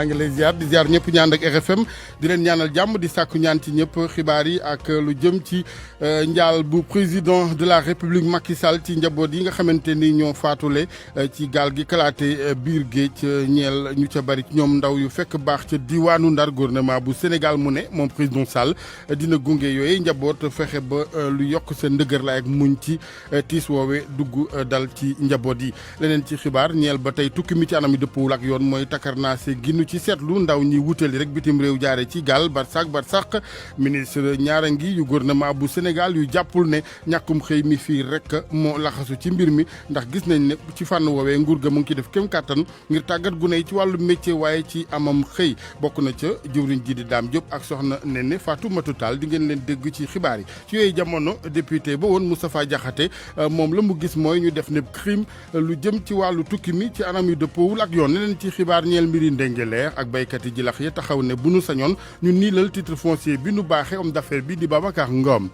maa ngi lay ziar di ziar ñëpp ñaan ak RFM di leen ñaanal jàmm di sàkku ñaan ci ñëpp xibaar yi ak lu jëm ci njaal bu président de la république Macky Sall ci njaboot yi nga xamante ni ñoo faatule ci gaal gi kalaate biir géej ñeel ñu ca bari ñoom ndaw yu fekk baax ca diwaanu Ndar. gouvernement bu Sénégal mu ne moom président Sall dina gunge yooyu njaboot fexe ba lu yokk seen ndëgër la ak muñ ci tiis woowe dugg dal ci njaboot yi. leneen ci xibaar ñeel ba tey tukki mi ci anam yi dëppwul ak yoon mooy takarnaase ginnu ci seetlu ndaw ñi wutali rek bitim réew jaare ci gaal barsak ministre ñaara ngi yu gouvernement bu Sénégal yu jàppul ne ñàkkum xëy mi fii rek moo laxasu ci mbir mi ndax gis nañ ne ci fànn woowee nguur ga mu ngi ci def kem kàttan ngir tàggat gune yi ci wàllu métier waaye ci amam xëy bokk na ca jëwriñ ji di Dame Diop ak soxna Néné Fatoumata Tall di ngeen leen dégg ci xibaar yi. ci yooyu jamono député ba woon Moustapha Diakhaté moom la mu gis mooy ñu def ne crime lu jëm ci wàllu tukki mi ci anam yu dëppoowul ak yoon. leneen ci xibaar ñeel mbiri ndengeleer ak baykat yi jilax yi taxaw ne bu nu sañoon ñu niilal titre foncier bi nu baaxee homme d'affaires bi di Babacar Ngom.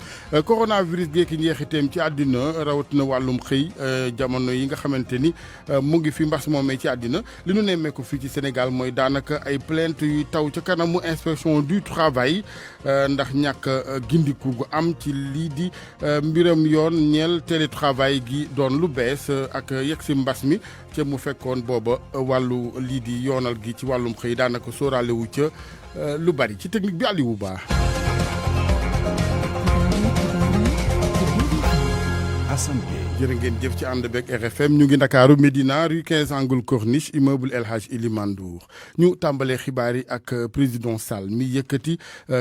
coronavirus geeki njeexiteem ci àddina rawatina wàllum xëy jamono yi nga xamante ni mu ngi fi mbas moomee ci àddina li nu nemmeeku fii ci Sénégal mooy daanaka ay plainte yu taw ca kanamu inspection du travail ndax ñàkk gindiku gu am ci lii di mbiram yoon ñeel télétravail gi doon lu bees ak yegsi mbas mi ca mu fekkoon booba wàllu lii di yoonal gi ci wàllum xëy daanaka sóoraale wu ca lu bari ci technique bi Aliou Ba. jërë ngeen jëf ci ànd beeg RFM ñu ngi Ndakaaru Médina rue 15 angle Corniche immeuble El Hadj Elimane Ndour ñu tàmbalee xibaar yi ak président Sall mi yëkkati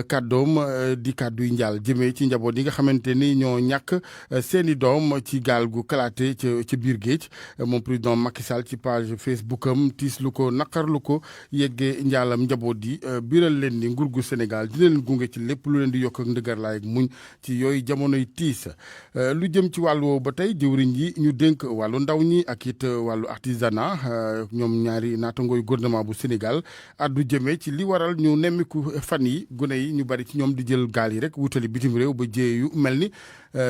kàddoom di kàdduy njaal jëmee ci njaboot yi nga xamante ni ñoo ñàkk seeni doom ci gaal gu kalaate ca biir géej. moom président Macky Sall ci page Facebook am tiis lu ko naqarlu ko yeggee njaalam njaboot yi biral leen ni nguur gu Sénégal dina leen gunge ci lépp lu leen di yokk ak ndëgër laay ak muñ ci yooyu jamonoy tiis. lu jëm ci wàllu woowu ba tey jëwriñ yi ñu dénk wàllu ndaw ñi ak it wàllu artisanat ñoom ñaari naatangooy gouvernement bu Sénégal addu jëmee ci li waral ñu nemmiku fan yi gune yi ñu bari ci ñoom di jël gaal yi rek wutali bitim réew ba jéye yu mel ni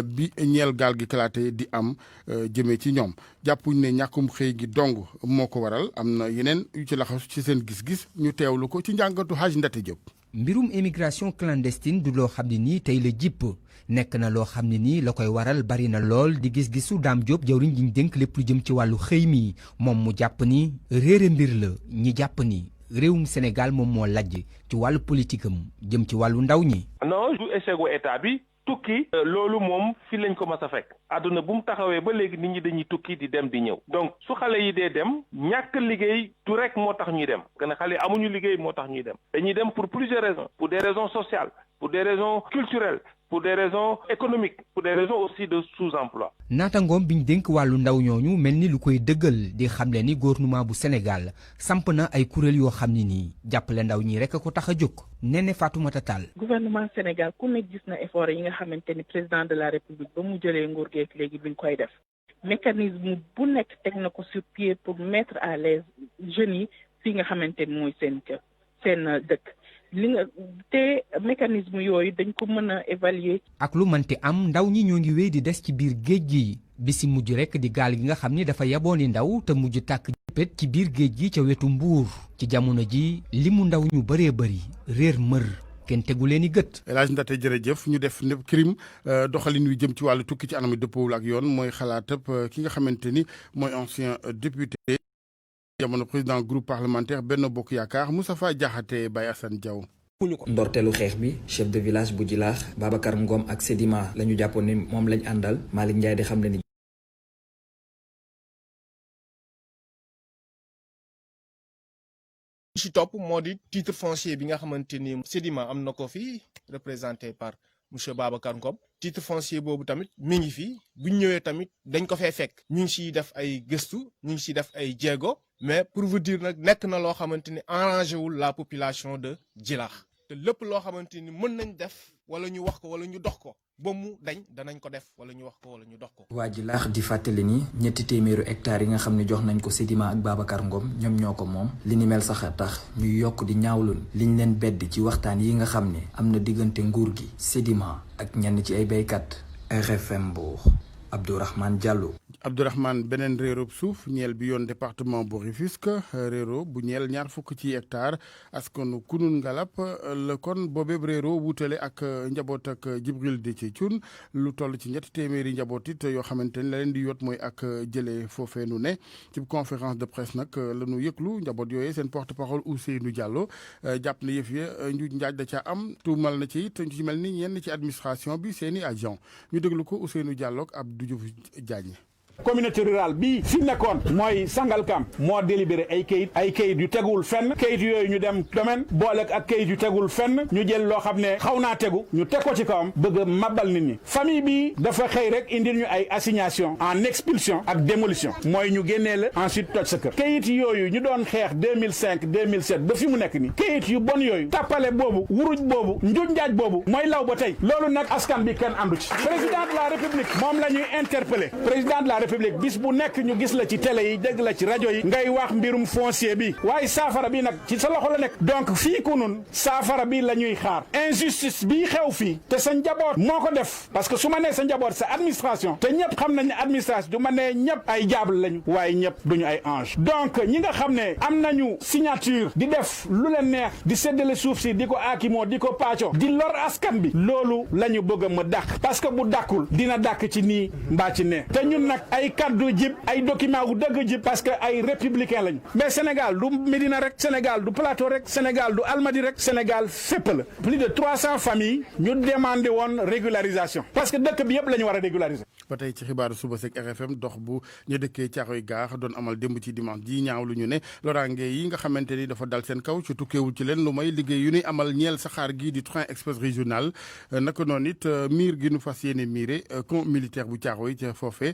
bi ñeel gaal gi kalaate di am jëmee ci ñoom jàppuñ ne ñàkkum xëy gi dong moo ko waral am na yeneen yu ci laxasu ci seen gis-gis ñu teewlu ko ci njàngatu Hadj Ndate Diop. mbirum émigration clandestine du loo xam ne nii tey la jipp nekk na loo xam ne nii la koy waral bari na lool di gis-gisu Dame Diop jawriñ ji ñu dénk lépp lu jëm ci wàllu xëy mi moom mu jàpp ni réere mbir la ñi jàpp ni réewum Sénégal moom moo lajj ci wàllu politique am jëm ci wàllu ndaw ñi. non du échec gu état bi. tukki loolu moom fi lañ ko mas a fekk àdduna bu mu taxawee ba léegi nit ñi dañuy tukki di dem di ñëw donc su xale yi dee dem ñàkk liggéey du rek moo tax ñuy dem que ne xale yi amuñu liggéey moo tax ñuy dem dañuy dem pour plusieurs raisons pour des raisons sociales pour des raisons culturelles pour des raisons économiques pour des raisons aussi de sous-emploi. naatangoom bi ñu dénk wàllu ndaw ñooñu mel ni lu koy dëggal di xamle ni gouvernement bu Sénégal samp na ay kuréel yoo xam ne nii jàppale ndaw ñi rek a ko tax a jóg. Néné Fatoumata Tall. gouvernement Sénégal ku nekk gis na effort yi nga xamante ni président de la République ba mu jëlee nguur geeg léegi bi ñu koy def mécanisme bu nekk teg na ko sur pied pour mettre à l'aise jeunes yi fii nga xamante ni mooy seen kër seen dëkk. li nga te mécanisme yooyu dañ ko mën a évaluer. ak lu mënti am ndaw ñi ñoo ngi wéy di des ci biir géej gi bi si mujj rek di gaal gi nga xam ni dafa yabooni ndaw te mujj tàkk jëppét ci biir géej gi ca wetu Mbuur ci jamono ji limu ndaw ñu bëree bëri réer mër kenn tegu leen i gët. El Hadj Ndate jërëjëf ñu def ne crime doxalin wi jëm ci wàllu tukki ci anam dëppoowul ak yoon mooy xalaatab ki nga xamante ni mooy ancien député. jamono président groupe parlementaire Benno Bokk Yaakaar Moustapha Diakhaté Baye Assane Diaw. ndorteelu xeex bi chef de village bu Jilaax Babacar Ngom ak Sedima la ñu jàppoon ni moom lañ àndal Malick Ndiaye di xam ne ni ci topp moo di titre foncier bi nga xamante ni Sedima am na ko fi représenté par monsieur Babacar Ngom titre foncier boobu tamit mi ngi fi bu ñu ñëwee tamit dañ ko fee fekk ñu ngi siy def ay gëstu ñu ngi siy def ay jéego mais pour vous dire nag nekk na loo xamante ni arrangé wul la population de Djilakh te lépp loo xamante ni mën nañ def wala ñu wax ko wala ñu dox ko ba mu dañ danañ ko def wala ñu wax ko wala ñu dox ko. waa Jilaax di fàttali ni ñetti téeméeru hectares yi nga xam ne jox nañ ko Sedima ak Babacar Ngom ñoom ñoo ko moom li ni mel sax a tax ñuy yokk di ñaawlun liñ leen bedd ci waxtaan yi nga xam ne am na diggante nguur gi Sedima ak ñenn ci ay béykat. RFM Mbour Abdourahmane Diallo. Abdourahmane beneen réeróob suuf ñeel bi yoon département bu Rufisque réeroo bu ñeel 20 ci hectare askanu kunun ngalap la kon boobeeb réeroo wutale ak njaboot ak Jibril Déthié Thioune lu toll ci 300 njaboot it yoo xamante ni la leen di yot mooy ak jëlee foofee nu ne ci conférence de presse nag la ñu yëglu njaboot yooyee seen porte parole Ousseynou Diallo jàpp na yëf ya njuuj njaaj da ca am tuumal na ci it ñu ci mel ni ñenn ci administration bi seeni agent ñu déglu ko Ousseynou Diallo ak Abdou Diouf Diagne. communauté rurale bii fi nekkoon mooy Sangalkam moo délibéré ay kayit yu tegul fenn kayit yooyu ñu dem domaine boolek ak kayit yu tegul fenn ñu jël loo xam ne xaw naa tegu ñu teg ko ci kawam bëgg a mabal nit ñi famille bi dafa xëy rek indil ñu ay assignation en expulsion ak démolition mooy ñu génnee la ensuite toj sa kër kayit yooyu ñu doon xeex 2005 2007 ba fi mu nekk ni kayit yu bon yooyu tàppale boobu wuruj boobu njuuj njaaj boobu mooy law ba tey loolu nag askan bi kenn àndu ci président de la république moom la ñuy interpellé président de la république bis bu nekk ñu gis la ci télé yi dégg la ci rajo yi ngay wax mbirum foncier bi waaye saafara bi nag ci sa loxo la nekk donc fii kunun saafara bi la ñuy xaar injustice bi xew fii te sa njaboot moo ko def parce que su ma nee sa njaboot sa administration te ñëpp xam nañ ne administration du ma nee ñëpp ay jaabal lañu waaye ñëpp duñu ay ange donc ñi nga xam ne am nañu signature di def lu leen neex di séddale suuf si di ko aakimoo di ko paaco di lor askan bi loolu la ñu bëgg a ma dàq parce que bu dàkkul dina dàkk ci nii mbaa ci ne te ñun nag ay kaddu jib ay document wu dëgg jib parce que ay républicain lañu mais Sénégal du Médina rek Sénégal du Plateau rek Sénégal du Almadi rek Sénégal fépp la plus de 300 familles ñu demandé woon régularisation parce que dëkk bi yëpp la ñu war a régulariser. ba tey ci xibaaru suba seeg RFM dox bu ñu dëkkee Caaroy Gaar doon amal démb ci dimanche ji ñaaw lu ñu ne loraange yi nga xamante ni dafa dal seen kaw ci tukkeewul ci leen lu may liggéey yu ñuy amal ñeel saxaar gi di train express régional naka noonu it miir gi nu fas yéene miire camp militaire bu Caaroy ca foofee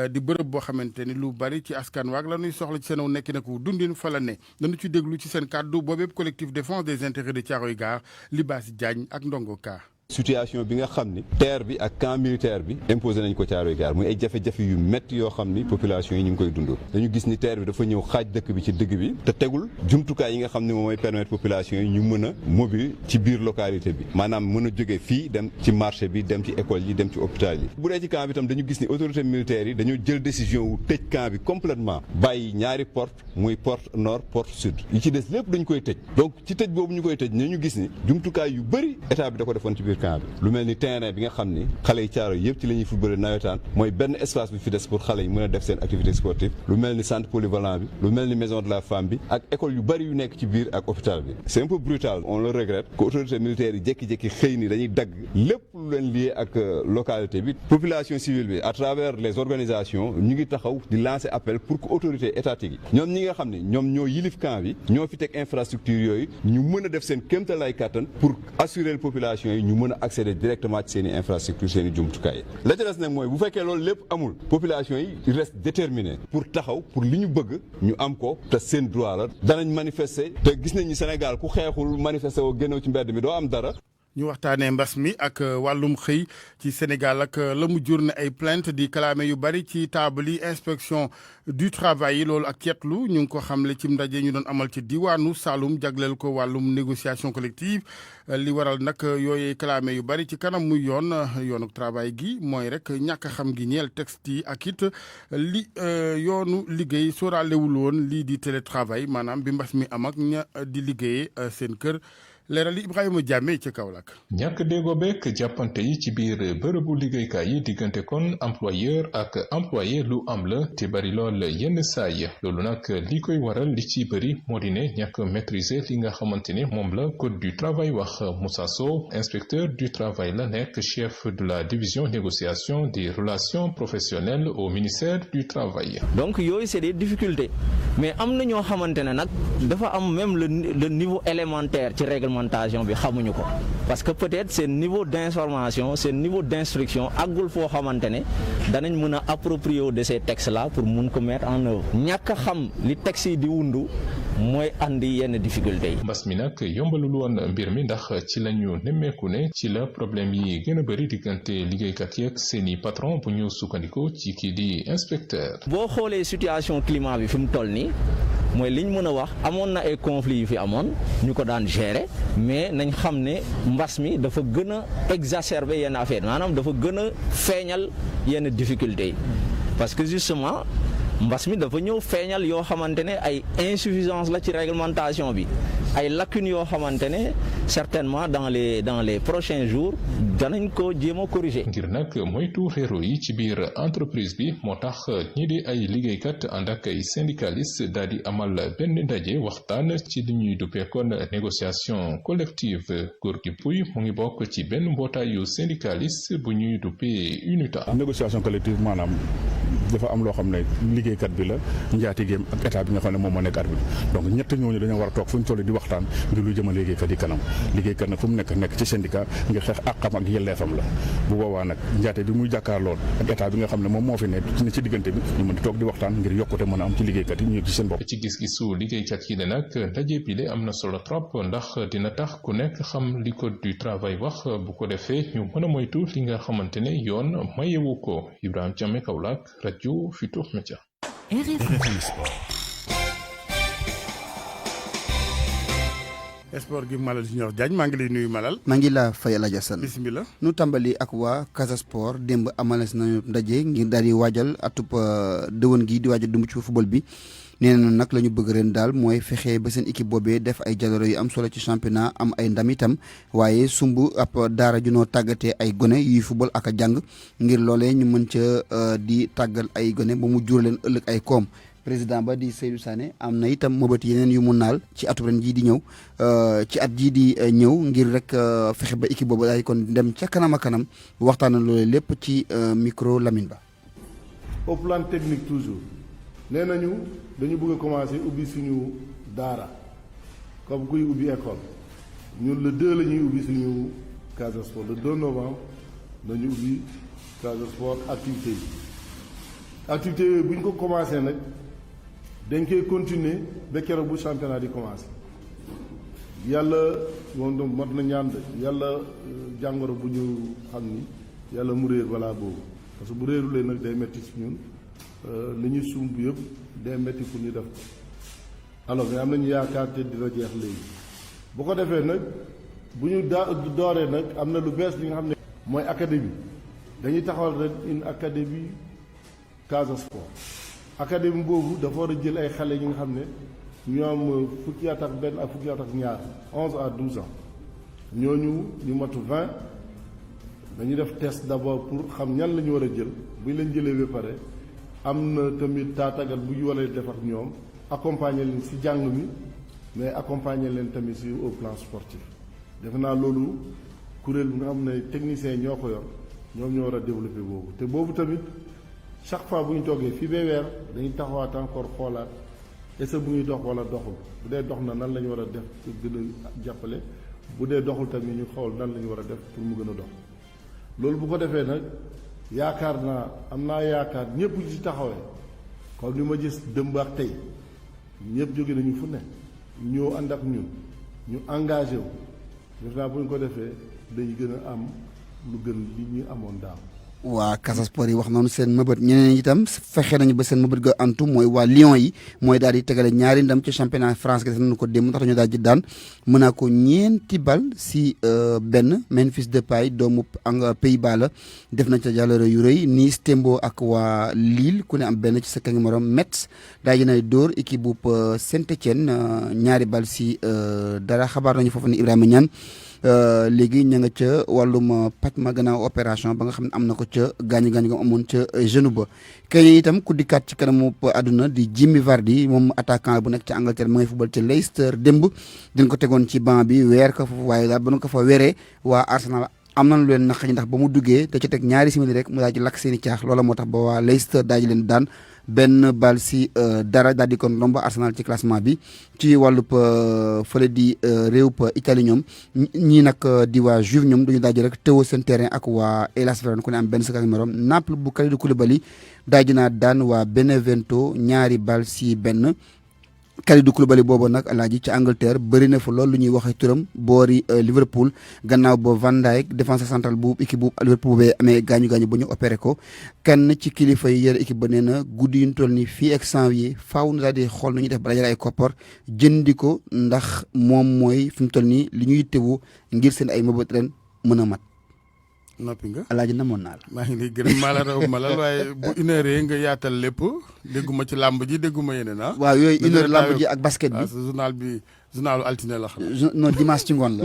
di bërëb boo xamante ni lu bari ci askan waag la ñuy soxla ci seen nekki nag dundin fa la ne dañu ci déglu ci seen kàddu boobeeb collectif défense des intérêts de Caaroy Gaar Libaas Diagne ak Ndongo Ka. situation bi nga xam ni terre bi ak camp militaire bi imposé nañ ko Caaroy Gaar muy ay jafe-jafe yu métti yoo xam ni population yi ñu ngi koy dund dañu gis ni terre bi dafa ñëw xaaj dëkk bi ci digg bi te tegul jumtukaay yi nga xam ne moom mooy permettre population yi ñu mën a mobile ci biir localité bi maanaam mën a jóge fii dem ci marché bi dem ci école yi dem ci hôpital yi bu dee ci camp bi tam dañu gis ni autorité militaire yi dañoo jël décision wu tëj camp bi complètement bàyyi ñaari porte muy porte nord porte sud yi ci des lépp dañu koy tëj donc ci tëj boobu ñu koy tëj ñu gis ni jumtukaay yu bëri état bi da ko defoon ci biir camp bi lu mel ni terrain bi nga xam ni xale yi Caaroy yëpp ci la ñuy footballé nawetaan mooy benn espace bi fi des pour xale yi mën a def seen activité sportive lu mel ni centre polyvalent bi lu mel ni maison de la femme bi ak école yu bëri yu nekk ci biir ak hôpital bi c'est un peu brutal on le regrette que autorités militaires yi jékki-jékki xëy ni dañuy dagg lépp lu leen lié ak localité bi population civile bi à travers les organisations ñu ngi taxaw di lancer appel pour que autorités étatiques yi ñoom ñi nga xam ne ñoom ñoo yilif camp bi ñoo fi teg infrastructure yooyu ñu mën a def seen kéemtalaay kàttan pour assurer les populations yi ñu mën a accéder directement ci seen i infrastructure seen i jumtukaay la ca des nag mooy bu fekkee loolu lépp amul population yi reste déterminé pour taxaw pour li ñu bëgg ñu am ko te seen droit la danañ manifester te gis nañ ni Sénégal ku xeexul manifester woo génnew ci mbedd mi doo am dara. ñu waxtaanee mbas mi ak wàllum xëy ci Sénégal ak la mu jur ne ay plainte di kalaame yu bari ci table yi inspection du travail yi loolu ak ceetlu ñu ngi ko xamle ci ndaje ñu doon amal ci diwaanu Saloum jagleel ko wàllum négociation collective li waral nag yooyee kalaame yu bari ci kanam muy yoonu travail gi mooy rek ñàkk a xam gi ñeel texte yi ak it li yoonu liggéey sóoraalewul woon lii di télétravail maanaam bi mbas mi am ak ña di liggéeyee seen kër. leeral Ibrahima Diame ca Kaolack. ñàkk déggoo beeg jàppante yi ci biir bërëbu liggéeykaay yi diggante kon employeur ak employé lu am la te bari lool yenn saay loolu nag li koy waral li ci bëri moo di ne ñàkk maîtriser li nga xamante ne moom la code du travail wax. Moussa Sow inspecteur du travail la nekk chef de la division négociation des relations professionnelles au ministère du travail. donc yooyu c'est des difficultés mais am na ñoo xamante ne nag dafa am même le niveau élémentaire ci règlement bi xamuñu ko parce que peut-être seen niveau d'information seen niveau d'instruction àggul foo xamante ne danañ mën a approprier de ces textes là pour mun ko mettre en œuvre ñàkk a xam li textes yi di wundu mooy andi yenn difficultés yi. mbas mi nag yombalul woon mbir mi ndax ci la ñu nemmeeku ne ci la problème yi gën a bëri diggante liggéeykat yi ak seeni patron bu ñu sukkandikoo ci kii di inspecteur. boo xoolee situation climat bi fi mu toll nii mooy liñ mën a wax amoon na ay conflits yu fi amoon ñu ko daan gérer mais nañ xam ne mbas mi dafa gën a exacerber yenn affaire maanaam dafa gën a feeñal yenn difficultés yi parce que justement mbas mi dafa ñëw feeñal yoo xamante ne ay insuffisance la ci réglementation bi ay lacunes yoo xamante ne certainement dans les prochains jours danañ ko jéem a corriger. ngir nag moytu réero yi ci biir entreprise bi moo tax ñi di ay liggéeykat ànd ak ay syndicalistes daal di amal benn ndaje waxtaan ci li ñuy duppeekoon négociation collective góor gi puy mu ngi bokk ci benn mbootaayu syndicaliste bu ñuy duppee UNITA. négociation collective maanaam dafa am loo xam ne liggéeykat bi la njaatigeem ak état bi nga xam ne moom moo nekk arbitre donc ñett ñooñu dañoo war a toog fu ñu toll di waxtaan ngir lu jëmal liggéeykat yi kanam liggéeykat nag fu mu nekk ci syndicat ngir xeex àqam ak yelleefam la bu boobaa nag njaate bi muy jàkkaarlool ak état bi nga xam ne moom moo fi ne ci diggante bi ñu mën di toog di waxtaan ngir yokkute mën a am ci liggéeykat yi ñu ci seen bopp. ci gis-gisu liggéeykat yi ne nag ndaje bi am na solo trop ndax dina tax ku nekk xam li code du travail wax bu ko defee ñu mën a moytu li nga xamante ne yoon mayewu ko. Ibrahima Thiamé, Kaolack, rajo Futurs Médias. sport gi Malal Junior Diagne maa ngi lay nuyu Malal. maa ngi la fay El Hadj Assane. bisimilah. nu tàmbali ak waa Casa Sport démb amales nañu ndaje ngir daal di waajal atub dëwën gi di waajal dumb ci football bi nee na nag la ñu bëgg ren daal mooy fexe ba seen équipe boobee def ay jaloore yu am solo ci championnat am ay ndam itam waaye sumb ab daara ju noo tàggatee ay gone yuy football ak a jàng ngir loolee ñu mën ca di tàggal ay gone ba mu jur leen ëllëg ay koom. président ba di Seydou Sané am na itam mëbët yeneen yu mu naal ci atu ren jii di ñëw ci at jii di ñëw ngir rek fexe ba équipe boobu daal kon dem ca kanam a kanam waxtaana loolu lépp ci micro Lamine Ba. au plan technique toujours nee nañu dañu bëgg a commencer ubbi suñu daara comme kuy ubbi école ñun le 2 la ñuy ubbi suñu Casa Sport le 2 novembre dañu ubbi Casa Sport activité yi activité yooyu bu ñu ko commencé nag dañ koy continuer ba keroog bu championnat di commencé yàlla moom donc mot na ñaan yàlla jàngoro bu ñu xam ni yàlla mu réer balaa boobu parce que bu réerulee nag day metti ci ñun li ñuy sumb yëpp day metti pour ñu def ko alors mais am nañu yaakaar te dina jeex léegi bu ko defee nag bu ñu dooree nag am na lu bees li nga xam ne mooy académie dañuy taxawal rek une académie Casa Sport académie boobu dafa war a jël ay xale yi nga xam ne ñoom fukki at ak benn ak fukki at ak ñaar 11 à 12 ans ñooñu ñu matu 20 dañuy def test d'abord pour xam ñan la ñu war a jël bu ñu leen jëlee ba pare am na tamit taatagal bu ñu war a def ak ñoom accompagner leen ci jàng mi mais accompagner leen tamit ci au plan sportif defe naa loolu kuréel bi nga xam ne techniciens ñoo ko yor ñoom ñoo war a développer boobu te boobu tamit chaque fois bu ñu toogee fii ba weer dañuy taxawaat encore xoolaat est-ce que bu ñuy dox wala doxul bu dee dox na nan la ñu war a def pour gën a jàppale bu dee doxul tamit ñu xool nan la ñu war a def pour mu gën a dox loolu bu ko defee nag yaakaar naa am naa yaakaar ñëpp ñu ci taxawee comme ni ma gis dëmb ak tey ñëpp jóge nañu fu ne ñoo ànd ak ñun ñu engagé wu def naa bu ñu ko defee dañu gën a am lu gën li ñu amoon daaw. waa Casa Sport yi wax noonu seen mëbët ñeneen itam fexe nañu ba seen mëbët ga antu mooy waa Lyon yi mooy daal di tegale ñaari ndam ci championnat France gi def nañu ko démb ndax dañoo daal di daan mën naa ko ñeenti bal si benn Memphis Depay doomu Pays-Bas la def nañ ca jàllale yu rëy Nice Tembo ak waa Lille ku ne am benn ci sa kangi morom Metz daal di nay dóor équipe bu Saint-Étienne ñaari bal si dara xabaar nañu foofu ne Ibrahima Niane léegi ña nga ca wàllum paj ma gannaaw opération ba nga xam ne am na ko ca gaañu-gaañu ko amoon ca genou ba kay itam ku dikkaat ci kanamu àdduna di Jimmy Vardy moom attaquant bu nekk ca Angleterre ma ngay football ca Leicester démb dañ ko tegoon ci banc bi weer ko foofu waaye daal ba nu ko fa weeree waa Arsenal am nañu leen naqañ ndax ba mu duggee da ca teg ñaari simili rek mu daal di lakk seen i caax loola moo tax ba waa Leicester daal di leen daan benn bal si dara daal di kon lomba Arsenal ci classement bi ci wàllub fële di réewub Italie ñoom ñii nag di waa Juve ñoom dañu daal di rek tëwoo seen terrain ak waa Hellas Verona ku ne am benn sa numéro Naples bu Kalidou Koulibaly daal di naa daan waa Benevento ñaari bal si benn. Kalidou Koulibaly boobu nag alaaji ci Angleterre bëri na fa loolu lu ñuy waxee turam boori Liverpool gannaaw ba Van Dijk défenseur central bu équipe bu Liverpool boobee amee gaañu-gaañu ba ñu opéré ko kenn ci kilifa yi yore équipe ba nee na guddi yu ñu toll nii fii ak janvier faaw na daal di xool nu ñuy def ba dajale ay koppar jëndi ko ndax moom mooy fi mu toll nii li ñuy teewu ngir seen ay mëbët ren mën a mat. noppi nga. Alaaji namoon naa la. maa ngi lay gërëm maa la raw malal waaye bu une heure nga yaatal lépp dégguma ci làmb ji dégguma yeneen ah. waaw yooyu une heure làmb ji ak basket bi. journal bi journalu altine la xam. non dimanche ci ngoon la.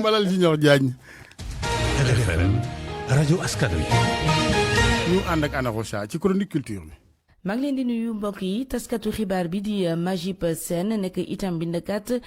Malal Junior Diagne. RFM rajo askan wi. ñu ànd ak Anna Rocha ci chronique culture bi. maa ngi leen di nuyu mbokk yi taskatu xibaar bi di Majib Sène nekk itam bindkat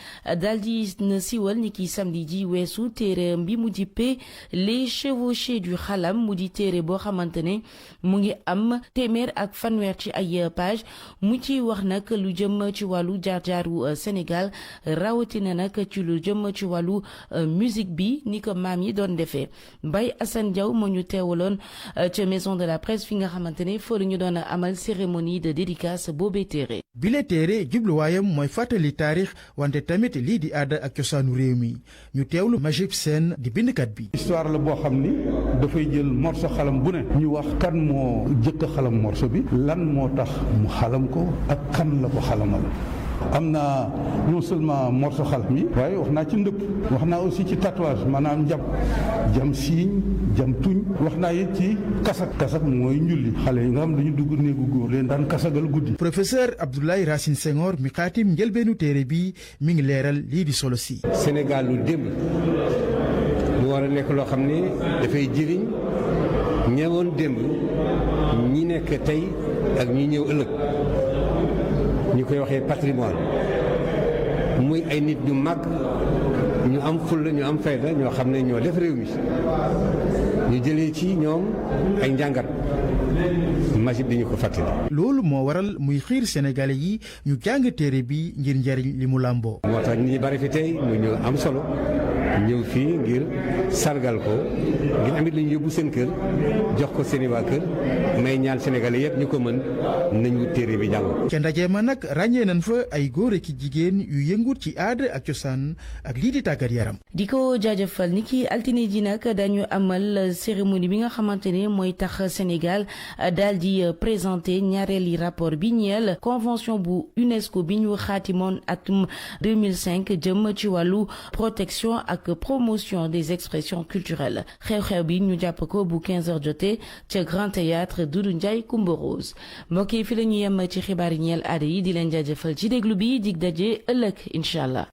daal di na siiwal ni ki samedi ji weesu téere bi mu dippee les chevauchés du xalam mu di téere boo xamante ne mu ngi am téeméer ak fanweer ci ay page mu ci wax nag lu jëm ci wàllu jaar-jaaru Sénégal rawatina nag ci lu jëm ci wàllu musique bi ni ko maam yi doon defee Baye Assane Diaw moo ñu teewaloon ca maison de la presse fi nga xamante ne foo la ñu doon amal cérémonie de dédicace boobee téere. bile téere jubluwaayam mooy fàttali taarix wante tamit lii di aada ak cosaanu réew mi ñu teewlu Majib Sène di bindkat bi. histoire la boo xam ni dafay jël morso xalam bu ne ñu wax kan moo jëkk xalam morso bi lan moo tax mu xalam ko ak kan la ko xalamal. am na non seulement morso xalam yi waaye wax naa ci ndëpp wax naa aussi ci tatouage maanaam njab jam siiñ jam tuñ wax naa it ci kasak mooy njulli xale yi nga xam dañu dugg néegu góor leen daan kasagal guddi. professeur Abdoulaye Racine Senghor mi xaatim njëlbeenu téere bi mi ngi leeral lii di solo si. Sénégal lu démb mu war a nekk loo xam ne dafay jëriñ ñëwoon démb ñi nekk tey ak ñi ñëw ëllëg. ñu koy waxee patrimoine muy ay nit ñu màgg ñu am fulla ñu am fayda ñoo xam ne ñoo def réew mi ñu jëlee ci ñoom ay njàngat Majib dañu ko fàttali. loolu moo waral muy xiir sénégalais yi ñu jàng téere bi ngir njariñ li mu làmboo. moo tax nit ñi bari fi tey mu ñu am solo ñëw fii ngir sargal ko ngir amit lu ñu yóbbu seen kër jox ko seeni waa kër may ñaan sénégalais yëpp ñu ko mën nañu téere bi jàng. ca ndaje ma nag ràññee nañ fa ay góor ak jigéen yu yëngut ci aada ak cosaan ak lii di tàggat yaram. di ko jaajëfal ni ki altine ji nag dañu amal cérémonie bi nga xamante ne mooy tax Sénégal daal di présenté ñaareeli rapport bi ñeel convention bu UNESCO bi ñu xaatimoon atum 2005 jëm ci wàllu protection ak promotion des expressions culturelles xew-xew bi ñu jàpp ko bu 15h jotee ca Grand Théâtre Doudou Ndiaye Coumba Rose mbokk yi fi la ñu yem ci xibaar yi ñeel aada yi di leen jaajëfal ci déglu bi dig daje ëllëg incha allah.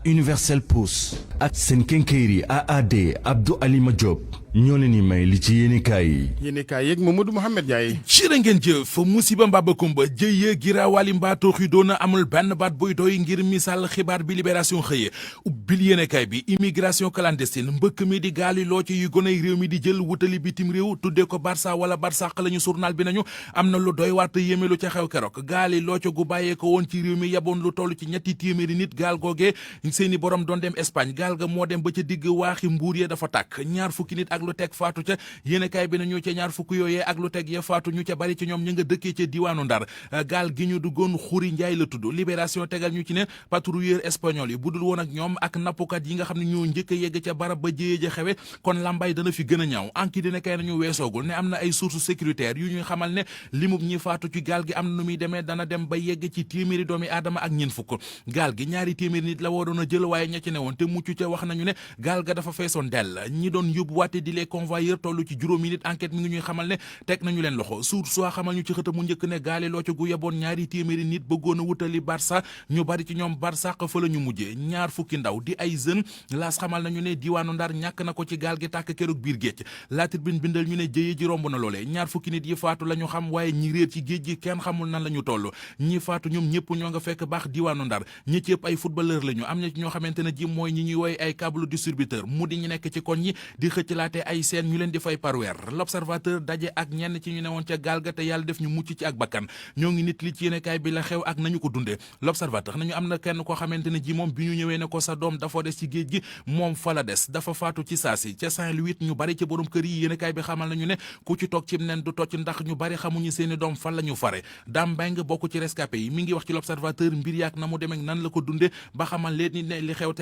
Universel Pousse ak seen kénkéeri AAD Abdou Alima Diop ñoo leen di may li ci yéenekaay yi. yéenekaay yeeg Mamadou Mouhamed Ndiaye. jërë ngeen jëf musiba mbaa kumba jëye giraawaali mbaa tooxi doona amul benn baat buy doy ngir misaal xibaar bi Libération xëye ubbil yéenekaay bi immigration clandestine mbëkk mi di gaali loo ci yu goney réew mi di jël wutali bitim réew tuddee ko Barça wala Barsàq lañu journal bi nañu am na lu doy waat yéeme lu ca xew keroog gaali loo ca gu bàyyee ko woon ci réew mi yaboon lu toll ci 300 nit gaal googee seeni borom doon dem Espagne gaal ga moo dem ba ca digg waaxi mbuur ya dafa tàkk ñaar fukki nit ak lu teg faatu ca yéenekaay bi nañu ca ñaar fukki yooyee ak lu teg ya faatu ñu ca bari ci ñoom ñu nga dëkkee ca diwaanu Ndar gaal gi ñu duggoon Xuri Njaay la tudd Libération tegal ñu ci ne patrouilleur espagnol yi budul woon ak ñoom ak nappkat yi nga xam ne ñoo njëkk a yegg ca barab ba jëyee ja xewe kon lambay dana fi gën a ñaaw anki dina kay nañu weesoogul ne am na ay sources sécuritaires yu ñuy xamal ne limub ñi faatu ci gaal gi am na nu muy demee dana dem ba yegg ci téeméeri doomi aadama ak ñeen fukk gaal gi ñaari téeméeri nit la waroon a jël waaye ña ci ne woon te mucc ca wax nañu ne gaal ga dafa feesoon dell ñi doon yóbbuwaate di les convoyeurs toll ci juróomi nit enquête mi ngi ñuy xamal ne teg nañu leen loxo suur soo xamal ñu ci xëta mu njëkk ne gaali loo ca gu yeboon ñaari téeméeri nit bëggoon a wutali Barça ñu bari ci ñoom Barsàq fa la ñu mujjee ñaar fukki ndaw di ay jeunes laas xamal nañu ne diwaanu Ndar ñàkk na ko ci gaal gi tàkk keroog biir géej La Tribune bindal ñu ne jëye ji romb na loole ñaar fukki nit yi faatu la ñu xam waaye ñi réer ci géej gi kenn xamul nan la ñu toll ñi faatu ñoom ñëpp ñoo nga fekk baax diwaanu Ndar ñi ci ëpp ay footballeur la ñu am na ci ñoo xamante ne ji mooy ñi ñuy woy ay câble distributeur mu di ñu nekk ci koñ yi di xëcclaate ay seen ñu leen di fay par weer L'Observateur daje ak ñenn ci ñu newoon ca gaal ga te yàlla def ñu mucc ci ak bakkan ñoo ngi nit li ci yéenekaay bi la xew ak nañu ko dundee L'Observateur nañu am na kenn koo xamante ne ji moom bi ñu ñëwee ne ko sa doom dafa des ci géej gi moom fa la des dafa faatu ci saasi ca Saint-Louis ñu bari ci borom kër yi yéenekaay bi xamal nañu ne ku ci toog ci nen du tocc ndax ñu bari xamuñu seeni doom fan la ñu fare Dame Mbengue bokk ci rescapé yi mi ngi wax ci L'Observateur mbir yaak na mu demee nan la ko dundee ba xamal leen ni ne li xew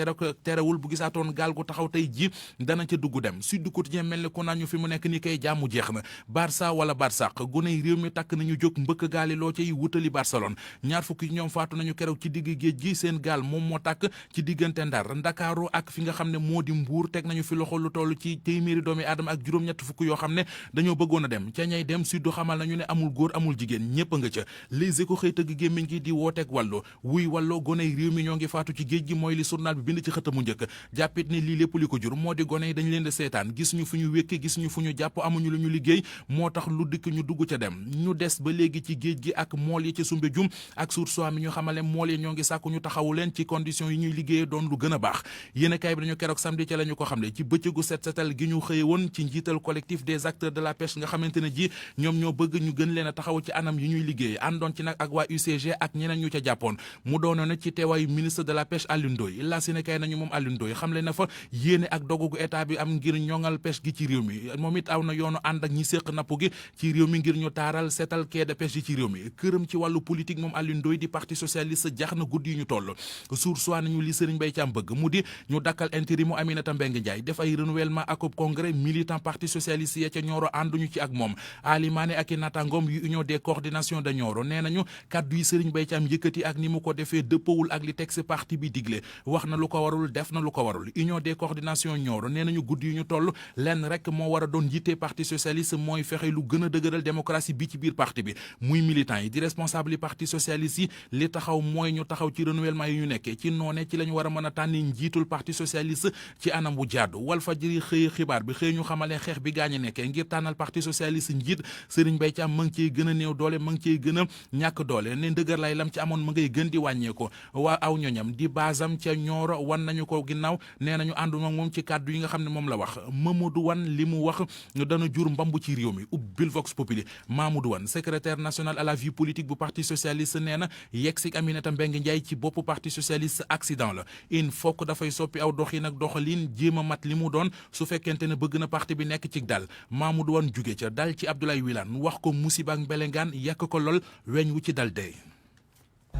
terewul bu gisaatoon gaal gu taxaw tey ji dana ca dugg dem Sud Quotidien mel ni ko naan ñu fi mu nekk ni kay jàmmu jeex na Barça wala Barsaq guney réew mi takk nañu jóg mbëkk gaali loo cay wutali Barcelone ñaar fukki ñoom faatu nañu keroog ci digg géej gi seen gaal moom moo tàkk ci diggante Ndar Ndakaaru ak fi nga xam ne moo di Mbuur teg nañu fi loxo lu toll ci téeméeri doomi aadama ak juróom-ñett fukk yoo xam ne dañoo bëggoon a dem ca ñay dem Sud xamal nañu ne amul góor amul jigéen ñépp a nga ca Les Échos xëy tëgg gémmiñ gi di wooteeg wàllu wuy wàllo goney réew mi ñoo ngi faatu ci géej gi mooy li journal bi bind ci xëtamu njëkk jàppit ni lii lépp li ko jur moo di gone yi dañ leen di seetaan gis ñu fu ñu wékke gis ñu fu ñu jàpp amuñu lu ñu liggéey moo tax lu dikk ñu dugg ca dem ñu des ba léegi ci géej gi ak mool yi ci Soumbédioune ak Source A mi ñu xamale mool yi ñoo ngi sàkku ñu taxawu leen ci conditions yi ñuy liggéeyee doon lu gën a baax yéenekaay bi dañu keroog samedi ca la ñu ko xamle ci bëccëgu set setal gi ñu xëye woon ci njiital collectif des acteurs de la pêche nga xamante ne ji ñoom ñoo bëgg ñu gën leen a taxaw ci anam yi ñuy liggéey àndoon ci nag ak waa UCG ak ñeneen ñu ca jàppoon mu doonoon ci teewaayu ministre de la pêche Alioune Ndoye la yéenekaay nañu moom Alioune Ndoye xamle na fa yéene ak dogu état bi am ngir ñoŋal pêche gi ci réew mi moom it aw na yoonu ànd ak ñi séq napp gi ci réew mi ngir ñu taaral seetal quai de pêche yi ci réew mi këram ci wàllu politique moom Alioune Ndoye di parti socialiste jax na guddi yu ñu toll Source A nañu li Serigne Mbaye Thiam bëgg mu di ñu dakkal intérimu Aminata Mbengue Ndiaye def ay renouvellement ak congrès militant parti socialiste ya ca Nioro ànduñu ci ak moom Ali Mané ak i natangoom yu union des coordinations de Nioro nee nañu kaddu yi Serigne Mbaye Thiam yëkkati ak ni mu ko defee dëppawul ak li texte parti bi digle wax na lu ko warul def na lu ko warul union des coordinations Nioro nee nañu guddi yu ñu toll lenn rek moo war a doon jiite parti socialiste mooy fexe lu gën a dëgëral démocratie bi ci biir parti bi muy militant yi di responsable yi parti socialiste yi li taxaw mooy ñu taxaw ci renouvellement yi ñu nekkee ci noone ci la ñu war a mën a tànni njiitul parti socialiste ci anam bu jaadu Walfadjri xëy xibaar bi xëy ñu xamale xeex bi gaañe nekkee ngir tànnal parti socialiste njiit Serigne Mbaye Thiam ma ngi cey gën a néew doole ma ngi cey gën a ñàkk doole ne ndëgër lay lam ci amoon ma ngay gën di wàññeeko waa aw ñoñam di basam ca Nioro wan nañu ko ginnaaw nee nañu ànduma moom ci kàddu yi nga xam ne moom la wax Mamadou Wane li mu wax dana jur mbamb ci réew mi ubbil Vox Populi Mamadou Wane secrétaire national à la vie politique bu parti socialiste nee na yegsik Aminata Mbengue Ndiaye ci boppu parti socialiste accident la il faut que dafay soppi aw doxin ak doxalin jéem a mat li mu doon su fekkente ne bëgg na parti bi nekk ci dal Mamadou Wane jóge ca dal ci Abdoulaye Wilane wax ko musiba ak mbelengaan yàq ko lool weñ wu ci dal dee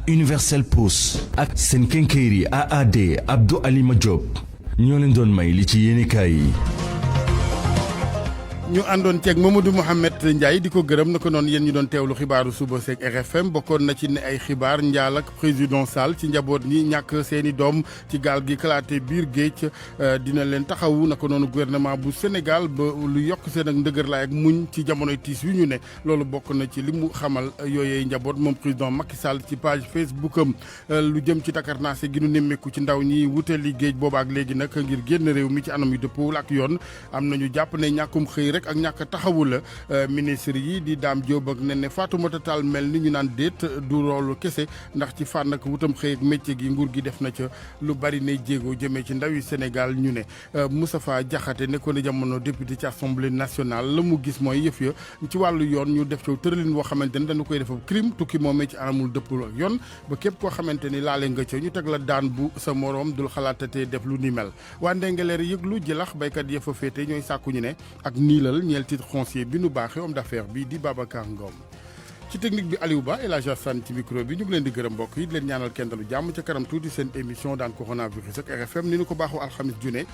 Universel Pousse ak seen kénkéeri AAD Abdou Alima Diop ñoo leen doon may li ci yéenekaay yi ñu àndoon ceeg Mamadou Mouhamed Ndiaye di ko gërëm na ko noonu yéen ñu doon teewlu xibaaru suba seeg RFM bokkoon na ci ne ay xibaar njaal ak président Sall ci njaboot ñi ñàkk seeni doom ci gaal gi kalaate biir géej dina leen taxawu na ko noonu gouvernement bu Sénégal ba lu yokk seen ak ndëgërlaay ak muñ ci jamonoy tiis yu ñu ne loolu bokk na ci li mu xamal yooyee njaboot moom président Macky Sall ci page Facebook am lu jëm ci takarnaase gi nu nemmeeku ci ndaw ñi wutali géej boobaak léegi nag ngir génn réew mi ci anam yu dëppoo ak yoon am nañu jàpp ne ñàkkum xëy rek ak ñàkk taxawu la ministre yi di Dame Diop ak ne Fatoumata Tall mel ni ñu naan déet du loolu kese ndax ci fànn ak wutam xëy ak métier gi nguur gi def na ca lu bari ne jéego jëmee ci ndaw yi Sénégal ñu ne Moustapha Diakhaté nekkoon na jamono député ci assemblée nationale la mu gis mooy yëf ya ci wàllu yoon ñu def ci tëralin boo xamante ni dañu koy def crime tukki moomee ci anamul dëppul ak yoon ba képp koo xamante ni laale nga ca ñu teg la daan bu sa moroom dul xalaatatee def lu ni mel waa Ndengeleer yëglu jëlax béykat ya fa féete ñooy sàkku ñu ne ak niilal ñeel titre foncier bi nu baaxee homme d'affaires bi di Babacar Ngom ci technique bi Aliou Ba El Hadj Assane ci micro bi ñu ngi leen di gërëm mbokk yi di leen ñaanal kenn dalu jàmm ca kanam tuuti seen émission daan coronavirus ak RFM ni ñu ko baaxoo alxamis junne